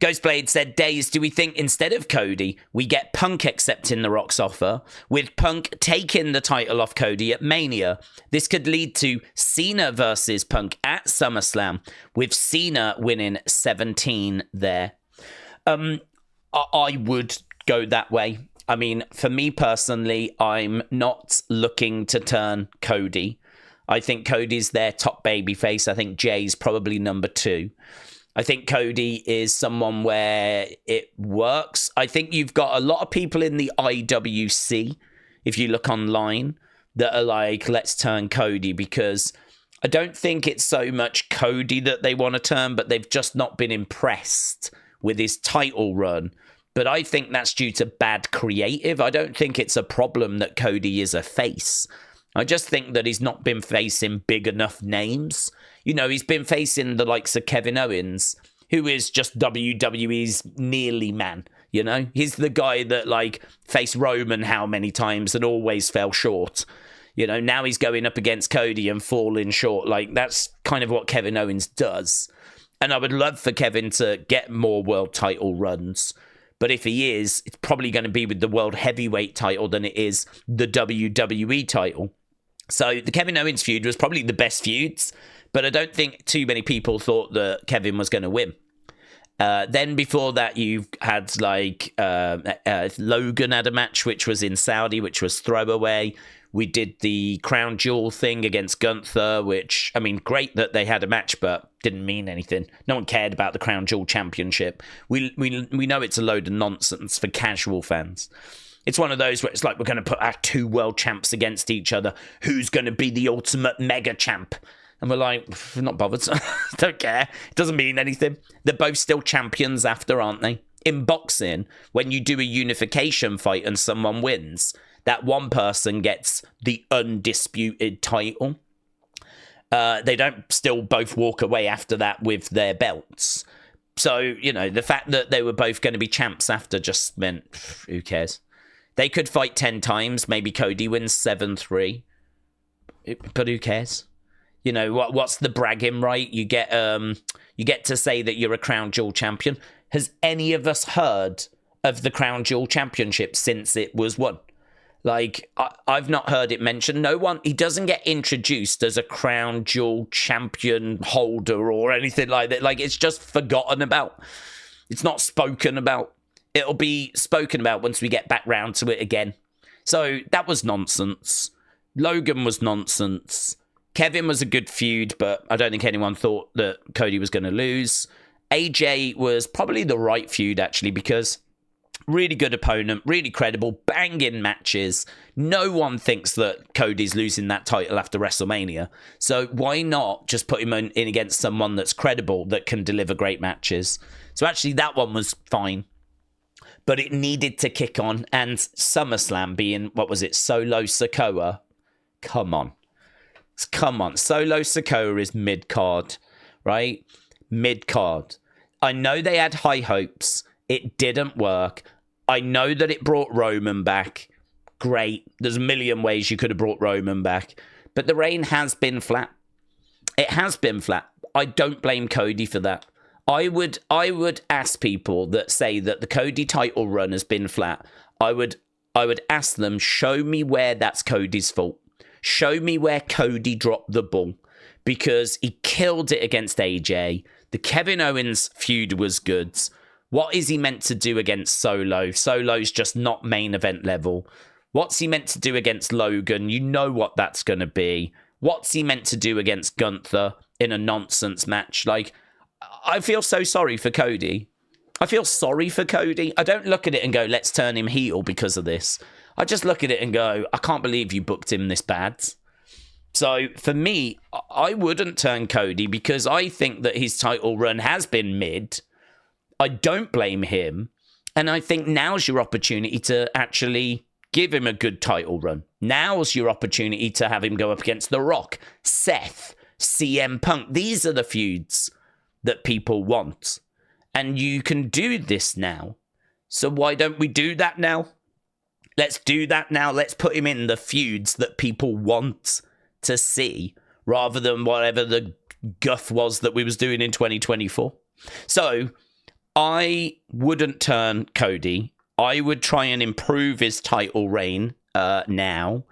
Ghostblade said, Daze, do we think instead of Cody, we get Punk accepting The Rock's offer, with Punk taking the title off Cody at Mania? This could lead to Cena versus Punk at SummerSlam, with Cena winning 17 there. I would go that way. I mean, for me personally, I'm not looking to turn Cody. I think Cody's their top babyface. I think Jay's probably number 2. I think Cody is someone where it works. I think you've got a lot of people in the IWC, if you look online, that are like, let's turn Cody, because I don't think it's so much Cody that they want to turn, but they've just not been impressed with his title run. But I think that's due to bad creative. I don't think it's a problem that Cody is a face. I just think that he's not been facing big enough names. You know, he's been facing the likes of Kevin Owens, who is just WWE's nearly man. You know, he's the guy that like faced Roman how many times and always fell short. You know, now he's going up against Cody and falling short. Like, that's kind of what Kevin Owens does. And I would love for Kevin to get more world title runs. But if he is, it's probably going to be with the world heavyweight title than it is the WWE title. So the Kevin Owens feud was probably the best feuds, but I don't think too many people thought that Kevin was going to win. Then before that, you've had like Logan had a match, which was in Saudi, which was throwaway. We did the Crown Jewel thing against Gunther, which, I mean, great that they had a match, but didn't mean anything. No one cared about the Crown Jewel Championship. We know it's a load of nonsense for casual fans. It's one of those where it's like, we're going to put our 2 world champs against each other. Who's going to be the ultimate mega champ? And we're like, we're not bothered. Don't care. It doesn't mean anything. They're both still champions after, aren't they? In boxing, when you do a unification fight and someone wins, that one person gets the undisputed title. They don't still both walk away after that with their belts. So, you know, the fact that they were both going to be champs after just meant, who cares? They could fight 10 times. Maybe Cody wins 7-3. But who cares? You know, what's the bragging right? You get to say that you're a Crown Jewel champion. Has any of us heard of the Crown Jewel Championship since it was won? Like, I've not heard it mentioned. No one, he doesn't get introduced as a Crown Jewel champion holder or anything like that. Like, it's just forgotten about. It's not spoken about. It'll be spoken about once we get back round to it again. So that was nonsense. Logan was nonsense. Kevin was a good feud, but I don't think anyone thought that Cody was going to lose. AJ was probably the right feud, actually, because really good opponent, really credible, banging matches. No one thinks that Cody's losing that title after WrestleMania. So why not just put him in against someone that's credible, that can deliver great matches? So actually that one was fine. But it needed to kick on. And SummerSlam being, what was it, Solo Sikoa? Come on. Solo Sikoa is mid-card, right? Mid-card. I know they had high hopes. It didn't work. I know that it brought Roman back. Great. There's a million ways you could have brought Roman back. But the reign has been flat. It has been flat. I don't blame Cody for that. I would ask people that say that the Cody title run has been flat. I would ask them, show me where that's Cody's fault. Show me where Cody dropped the ball. Because he killed it against AJ. The Kevin Owens feud was good. What is he meant to do against Solo? Solo's just not main event level. What's he meant to do against Logan? You know what that's going to be. What's he meant to do against Gunther in a nonsense match? Like, I feel so sorry for Cody. I feel sorry for Cody. I don't look at it and go, let's turn him heel because of this. I just look at it and go, I can't believe you booked him this bad. So for me, I wouldn't turn Cody because I think that his title run has been mid. I don't blame him. And I think now's your opportunity to actually give him a good title run. Now's your opportunity to have him go up against The Rock, Seth, CM Punk. These are the feuds that people want. And you can do this now. So why don't we do that now? Let's do that now. Let's put him in the feuds that people want to see, rather than whatever the guff was that we was doing in 2024. So I wouldn't turn Cody. I would try and improve his title reign now.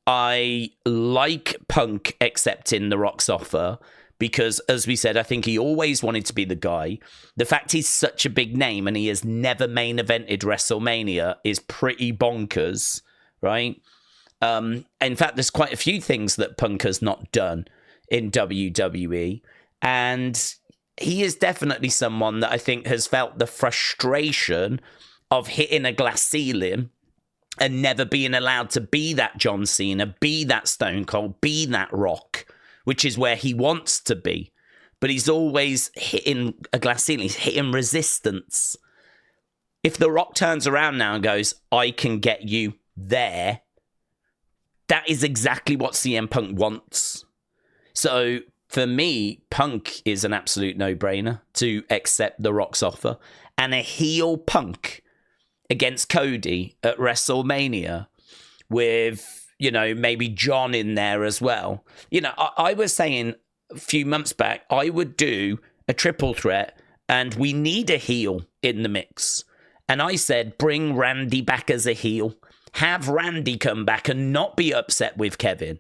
I like Punk accepting The Rock's offer because, as we said, I think he always wanted to be the guy. The fact he's such a big name and he has never main evented WrestleMania is pretty bonkers, right? In fact, there's quite a few things that Punk has not done in WWE. And he is definitely someone that I think has felt the frustration of hitting a glass ceiling and never being allowed to be that John Cena, be that Stone Cold, be that Rock, which is where he wants to be. But he's always hitting a glass ceiling. He's hitting resistance. If The Rock turns around now and goes, I can get you there, that is exactly what CM Punk wants. So for me, Punk is an absolute no-brainer to accept The Rock's offer. And a heel Punk against Cody at WrestleMania with, maybe John in there as well. I was saying a few months back, I would do a triple threat and we need a heel in the mix. And I said, bring Randy back as a heel. Have Randy come back and not be upset with Kevin.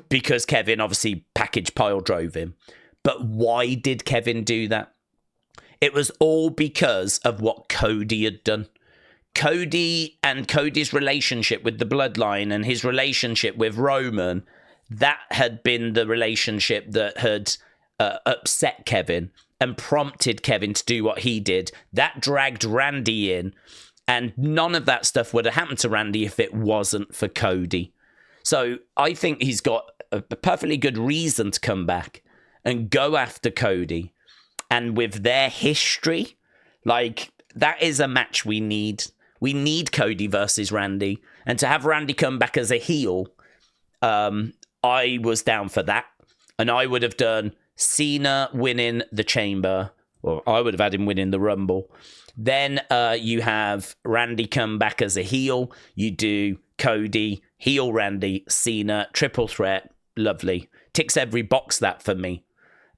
Because Kevin obviously package pile drove him. But why did Kevin do that? It was all because of what Cody had done. Cody and Cody's relationship with the Bloodline and his relationship with Roman, that had been the relationship that had upset Kevin and prompted Kevin to do what he did. That dragged Randy in, and none of that stuff would have happened to Randy if it wasn't for Cody. So I think he's got a perfectly good reason to come back and go after Cody. And with their history, that is a match we need. We need Cody versus Randy. And to have Randy come back as a heel, I was down for that. And I would have done Cena winning the Chamber, or I would have had him winning the Rumble. Then you have Randy come back as a heel. You do Cody, heel Randy, Cena, triple threat. Lovely. Ticks every box that for me.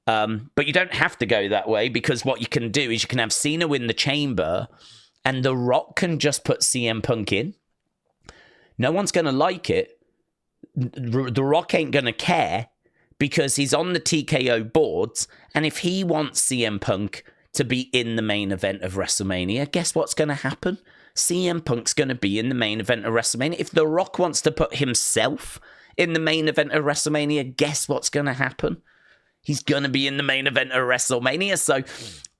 But you don't have to go that way, because what you can do is you can have Cena win the Chamber and The Rock can just put CM Punk in. No one's going to like it. The Rock ain't going to care because he's on the TKO boards. And if he wants CM Punk to be in the main event of WrestleMania, guess what's going to happen? CM Punk's going to be in the main event of WrestleMania. If The Rock wants to put himself in the main event of WrestleMania, guess what's going to happen? He's going to be in the main event of WrestleMania. So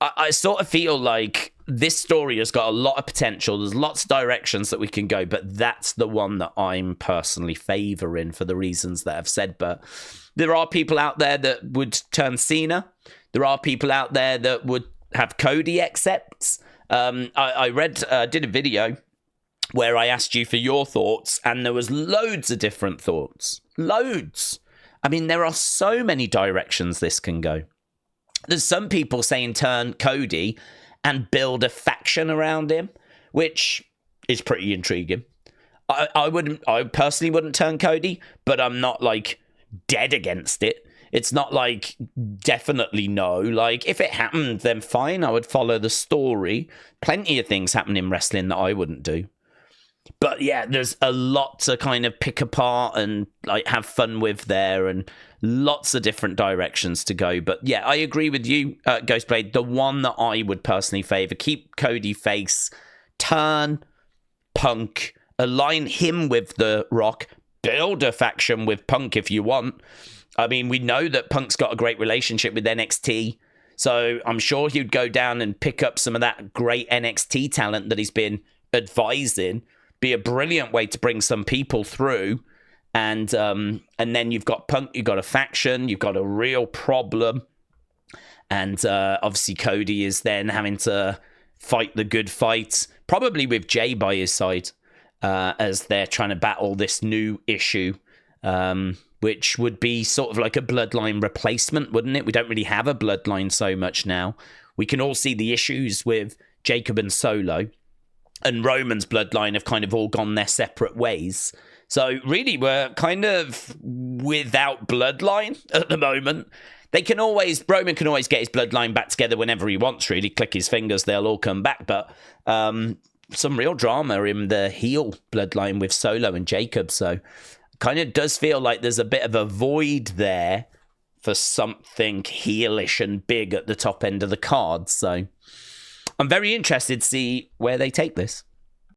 I sort of feel like this story has got a lot of potential. There's lots of directions that we can go, but that's the one that I'm personally favouring for the reasons that I've said. But there are people out there that would turn Cena. There are people out there that would have Cody accept. I did a video where I asked you for your thoughts, and there was loads of different thoughts. Loads. I mean, there are so many directions this can go. There's some people saying turn Cody and build a faction around him, which is pretty intriguing. I personally wouldn't turn Cody, but I'm not dead against it. It's not definitely no. If it happened, then fine. I would follow the story. Plenty of things happen in wrestling that I wouldn't do. But yeah, there's a lot to kind of pick apart and have fun with there, and lots of different directions to go. But yeah, I agree with you, Ghostblade. The one that I would personally favour, keep Cody face, turn Punk, align him with The Rock, build a faction with Punk if you want. I mean, we know that Punk's got a great relationship with NXT, so I'm sure he'd go down and pick up some of that great NXT talent that he's been advising. Be a brilliant way to bring some people through, and then you've got Punk, you've got a faction, you've got a real problem, and obviously Cody is then having to fight the good fight, probably with Jay by his side, as they're trying to battle this new issue, which would be sort of like a bloodline replacement, wouldn't it? We don't really have a bloodline so much now. We can all see the issues with Jacob and Solo. And Roman's bloodline have kind of all gone their separate ways. So really, we're kind of without bloodline at the moment. Roman can always get his bloodline back together whenever he wants, really. Click his fingers, they'll all come back. But some real drama in the heel bloodline with Solo and Jacob. So kind of does feel like there's a bit of a void there for something heelish and big at the top end of the card. So I'm very interested to see where they take this.